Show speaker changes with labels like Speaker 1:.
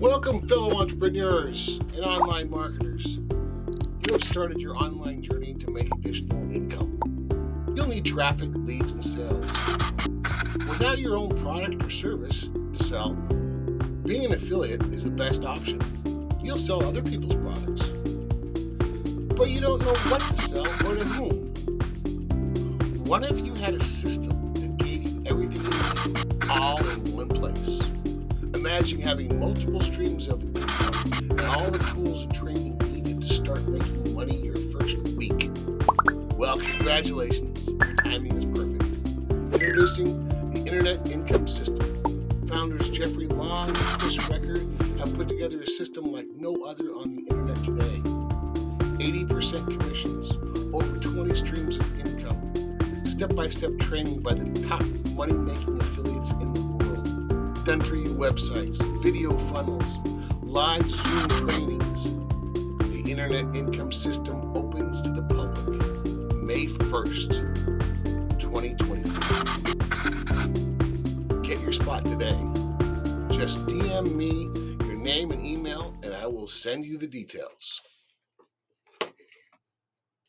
Speaker 1: Welcome, fellow entrepreneurs and online marketers. You have started your online journey to make additional income. You'll need traffic, leads, and sales. Without your own product or service to sell, being an affiliate is the best option. You'll sell other people's products, but you don't know what to sell or to whom. What if you had a system that gave you everything you need all in one place? Imagine having multiple streams of income and all the tools and training needed to start making money your first week. Well, congratulations. Your timing is perfect. Introducing the Internet Income System. Founders Jeffrey Long and Chris Recker have put together a system like no other on the internet today. 80% commissions, over 20 streams of income, step-by-step training by the top money-making affiliates in the world. Done for you websites, video funnels, live Zoom trainings. The Internet Income System opens to the public May 1st, 2024. Get your spot today. Just DM me your name and email and I will send you the details.